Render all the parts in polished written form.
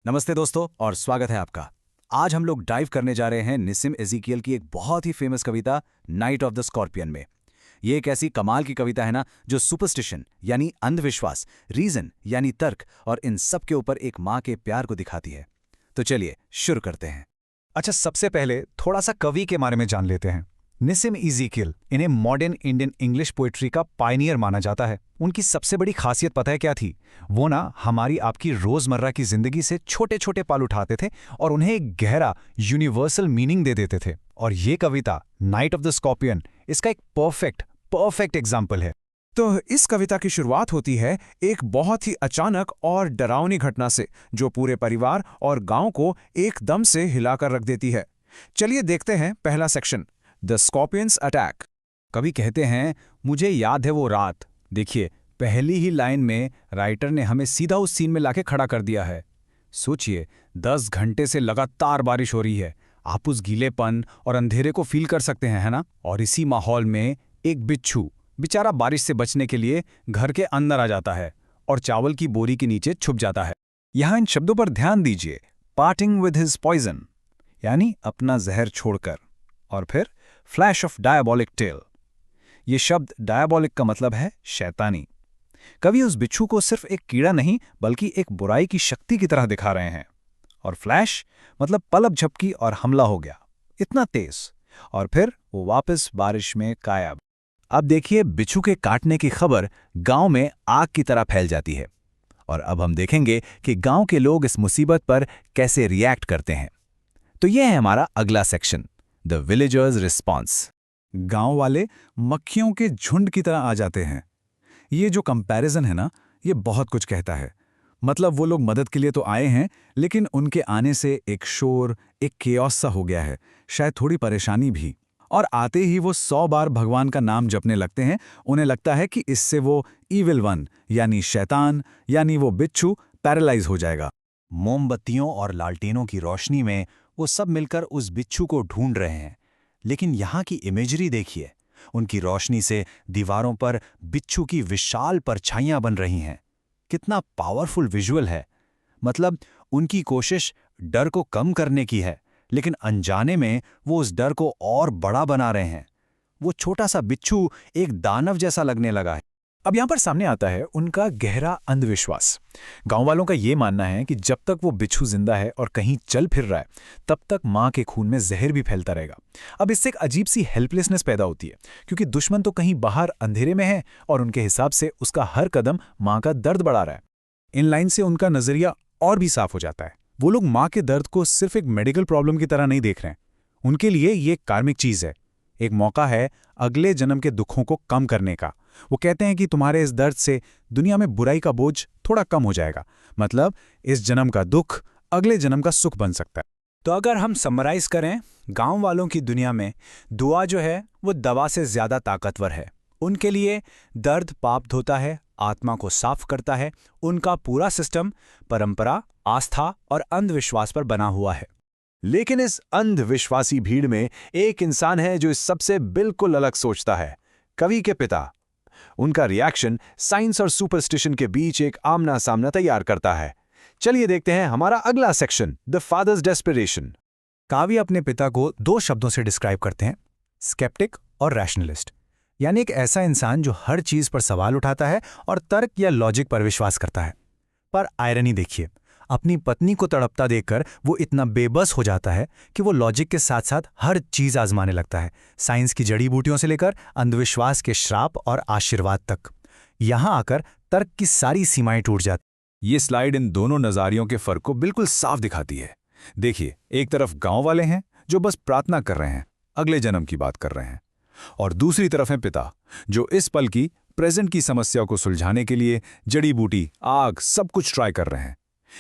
नमस्ते दोस्तों और स्वागत है आपका। आज हम लोग डाइव करने जा रहे हैं निसिम एज़ेकियल की एक बहुत ही फेमस कविता नाइट ऑफ द स्कॉर्पियन में। ये एक ऐसी कमाल की कविता है ना जो सुपरस्टिशन यानी अंधविश्वास, रीजन यानी तर्क और इन सब के ऊपर एक माँ के प्यार को दिखाती है। तो चलिए शुरू करते हैं। अच्छा, सबसे पहले थोड़ा सा कवि के बारे में जान लेते हैं। निसिम एज़ेकियल इन्हें मॉडर्न इंडियन इंग्लिश पोएट्री का पायनियर माना जाता है। उनकी सबसे बड़ी खासियत पता है क्या थी? वो ना हमारी आपकी रोजमर्रा की जिंदगी से छोटे छोटे पल उठाते थे और उन्हें एक गहरा यूनिवर्सल मीनिंग दे देते थे। और ये कविता नाइट ऑफ द स्कॉर्पियन इसका एक परफेक्ट परफेक्ट एग्जाम्पल है। तो इस कविता की शुरुआत होती है एक बहुत ही अचानक और डरावनी घटना से, जो पूरे परिवार और गांव को एकदम से हिलाकर रख देती है। चलिए देखते हैं पहला सेक्शन, द स्कॉर्पियंस अटैक। कवि कहते हैं, मुझे याद है वो रात। देखिए, पहली ही लाइन में राइटर ने हमें सीधा उस सीन में लाके खड़ा कर दिया है। सोचिए, 10 घंटे से लगातार बारिश हो रही है। आप उस गीलेपन और अंधेरे को फील कर सकते हैं, है ना? और इसी माहौल में एक बिच्छू बेचारा बारिश से बचने के लिए घर के अंदर आ जाता है और चावल की बोरी के नीचे छुप जाता है। यहां इन शब्दों पर ध्यान दीजिए, पार्टिंग विद हिज पॉइजन यानी अपना जहर छोड़कर, और फिर फ्लैश ऑफ डायबॉलिक टेल। ये शब्द डायबॉलिक का मतलब है शैतानी। कवि उस बिच्छू को सिर्फ एक कीड़ा नहीं बल्कि एक बुराई की शक्ति की तरह दिखा रहे हैं। और फ्लैश मतलब पलक झपकी और हमला हो गया, इतना तेज, और फिर वो वापस बारिश में गायब। अब देखिए, बिच्छू के काटने की खबर गांव में आग की तरह फैल जाती है। और अब हम देखेंगे कि गांव के लोग इस मुसीबत पर कैसे रिएक्ट करते हैं। तो यह है हमारा अगला सेक्शन, द विलेजर्स रिस्पॉन्स। गांव वाले मक्खियों के झुंड की तरह आ जाते हैं। ये जो कंपैरिजन है ना, ये बहुत कुछ कहता है। मतलब वो लोग मदद के लिए तो आए हैं, लेकिन उनके आने से एक शोर, एक केओस सा हो गया है, शायद थोड़ी परेशानी भी। और आते ही वो 100 बार भगवान का नाम जपने लगते हैं। उन्हें लगता है कि इससे वो ईविल वन यानी शैतान यानी वो बिच्छू पैरालाइज हो जाएगा। मोमबत्तियों और लालटेनों की रोशनी में वो सब मिलकर उस बिच्छू को ढूंढ रहे हैं। लेकिन यहाँ की इमेजरी देखिए, उनकी रोशनी से दीवारों पर बिच्छू की विशाल परछाइयां बन रही हैं। कितना पावरफुल विजुअल है। मतलब उनकी कोशिश डर को कम करने की है, लेकिन अनजाने में वो उस डर को और बड़ा बना रहे हैं। वो छोटा सा बिच्छू एक दानव जैसा लगने लगा है। अब यहां पर सामने आता है उनका गहरा अंधविश्वास। गांव वालों का ये मानना है कि जब तक वो बिच्छू जिंदा है और कहीं चल फिर रहा है, तब तक मां के खून में जहर भी फैलता रहेगा। अब इससे एक अजीब सी हेल्पलेसनेस पैदा होती है, क्योंकि दुश्मन तो कहीं बाहर अंधेरे में है और उनके हिसाब से उसका हर कदम मां का दर्द बढ़ा रहा है। इन लाइन से उनका नजरिया और भी साफ हो जाता है। वो लोग मां के दर्द को सिर्फ एक मेडिकल प्रॉब्लम की तरह नहीं देख रहे हैं। उनके लिए ये एक कार्मिक चीज है, एक मौका है अगले जन्म के दुखों को कम करने का। वो कहते हैं कि तुम्हारे इस दर्द से दुनिया में बुराई का बोझ थोड़ा कम हो जाएगा। मतलब इस जन्म का दुख अगले जन्म का सुख बन सकता है। तो अगर हम समराइज करें, गांव वालों की दुनिया में दुआ जो है वो दवा से ज्यादा ताकतवर है। उनके लिए दर्द पाप धोता है, आत्मा को साफ करता है। उनका पूरा सिस्टम परंपरा, आस्था और अंधविश्वास पर बना हुआ है। लेकिन इस अंधविश्वासी भीड़ में एक इंसान है जो इस सबसे बिल्कुल अलग सोचता है, कवि के पिता। उनका रिएक्शन साइंस और सुपरस्टिशन के बीच एक आमना सामना तैयार करता है। चलिए देखते हैं हमारा अगला सेक्शन, द फादर्स डेस्परेशन। काव्य अपने पिता को 2 शब्दों से डिस्क्राइब करते हैं, स्केप्टिक और रैशनलिस्ट। यानी एक ऐसा इंसान जो हर चीज पर सवाल उठाता है और तर्क या लॉजिक पर विश्वास करता है। पर आयरनी देखिए, अपनी पत्नी को तड़पता देखकर वो इतना बेबस हो जाता है कि वो लॉजिक के साथ साथ हर चीज आजमाने लगता है, साइंस की जड़ी बूटियों से लेकर अंधविश्वास के श्राप और आशीर्वाद तक। यहां आकर तर्क की सारी सीमाएं टूट जाती। ये स्लाइड इन दोनों नज़ारियों के फर्क को बिल्कुल साफ दिखाती है। देखिए, एक तरफ गांव वाले हैं जो बस प्रार्थना कर रहे हैं, अगले जन्म की बात कर रहे हैं, और दूसरी तरफ हैं पिता जो इस पल की, प्रेजेंट की समस्या को सुलझाने के लिए जड़ी बूटी, आग, सब कुछ ट्राई कर रहे हैं।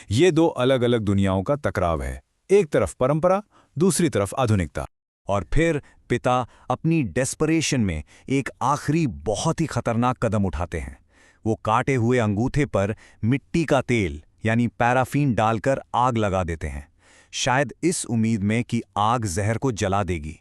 ये 2 अलग अलग दुनियाओं का टकराव है, एक तरफ परंपरा, दूसरी तरफ आधुनिकता। और फिर पिता अपनी डेस्परेशन में एक आखिरी बहुत ही खतरनाक कदम उठाते हैं। वो काटे हुए अंगूठे पर मिट्टी का तेल यानी पैराफीन डालकर आग लगा देते हैं, शायद इस उम्मीद में कि आग जहर को जला देगी।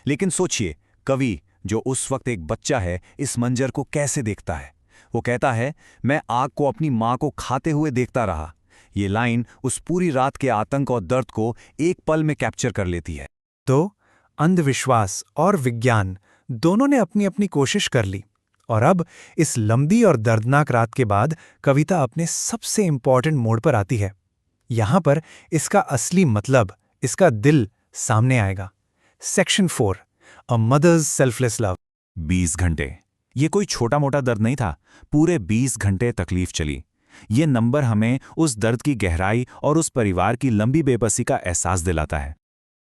लेकिन सोचिए, कवि जो उस वक्त एक बच्चा है, इस मंजर को कैसे देखता है। वो कहता है, मैं आग को अपनी मां को खाते हुए देखता रहा। ये लाइन उस पूरी रात के आतंक और दर्द को एक पल में कैप्चर कर लेती है। तो अंधविश्वास और विज्ञान दोनों ने अपनी अपनी कोशिश कर ली, और अब इस लंबी और दर्दनाक रात के बाद कविता अपने सबसे इंपॉर्टेंट मोड़ पर आती है। यहां पर इसका असली मतलब, इसका दिल सामने आएगा। Section 4, a mother's selfless love. 20 घंटे, ये कोई छोटा मोटा दर्द नहीं था। पूरे 20 घंटे तकलीफ चली। ये नंबर हमें उस दर्द की गहराई और उस परिवार की लंबी बेबसी का एहसास दिलाता है।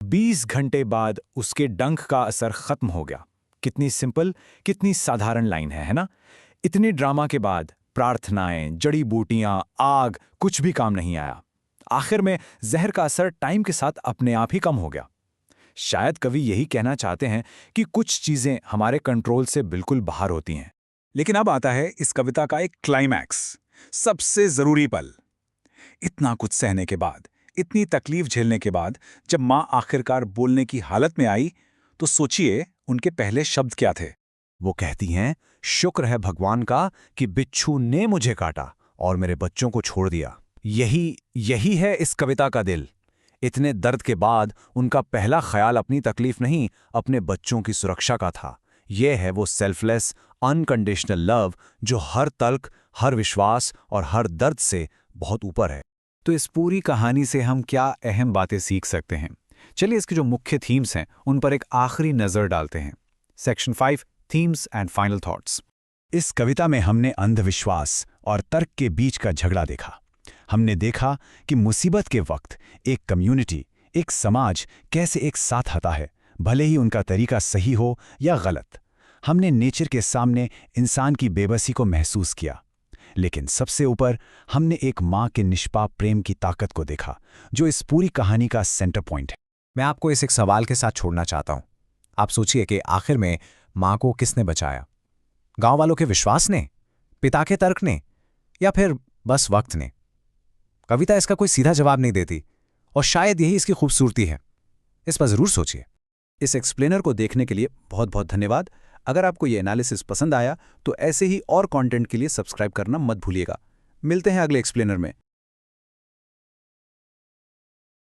20 घंटे बाद उसके डंक का असर खत्म हो गया। कितनी सिंपल, कितनी साधारण लाइन है ना? इतने ड्रामा के बाद प्रार्थनाएं, जड़ी बूटियां, आग, कुछ भी काम नहीं आया। आखिर में जहर का असर टाइम के साथ अपने आप ही कम हो गया। शायद कवि यही कहना चाहते हैं कि कुछ चीजें हमारे कंट्रोल से बिल्कुल बाहर होती हैं। लेकिन अब आता है इस कविता का एक क्लाइमैक्स, सबसे जरूरी पल। इतना कुछ सहने के बाद, इतनी तकलीफ झेलने के बाद जब मां आखिरकार बोलने की हालत में आई, तो सोचिए उनके पहले शब्द क्या थे। वो कहती हैं, शुक्र है भगवान का कि बिच्छू ने मुझे काटा और मेरे बच्चों को छोड़ दिया। यही है इस कविता का दिल। इतने दर्द के बाद उनका पहला ख्याल अपनी तकलीफ नहीं, अपने बच्चों की सुरक्षा का था। यह है वो सेल्फलेस, अनकंडीशनल लव जो हर तल्ख, हर विश्वास और हर दर्द से बहुत ऊपर है। तो इस पूरी कहानी से हम क्या अहम बातें सीख सकते हैं? चलिए इसके जो मुख्य थीम्स हैं उन पर एक आखिरी नज़र डालते हैं। Section 5, themes and final thoughts. इस कविता में हमने अंधविश्वास और तर्क के बीच का झगड़ा देखा। हमने देखा कि मुसीबत के वक्त एक कम्युनिटी, एक समाज कैसे एक साथ आता है, भले ही उनका तरीका सही हो या गलत। हमने नेचर के सामने इंसान की बेबसी को महसूस किया। लेकिन सबसे ऊपर हमने एक माँ के निष्पाप प्रेम की ताकत को देखा, जो इस पूरी कहानी का सेंटर पॉइंट है। मैं आपको इस एक सवाल के साथ छोड़ना चाहता हूं। आप सोचिए कि आखिर में मां को किसने बचाया? गांव वालों के विश्वास ने, पिता के तर्क ने, या फिर बस वक्त ने? कविता इसका कोई सीधा जवाब नहीं देती, और शायद यही इसकी खूबसूरती है। इस पर जरूर सोचिए। इस एक्सप्लेनर को देखने के लिए बहुत बहुत धन्यवाद। अगर आपको ये एनालिसिस पसंद आया तो ऐसे ही और कंटेंट के लिए सब्सक्राइब करना मत भूलिएगा। मिलते हैं अगले एक्सप्लेनर में।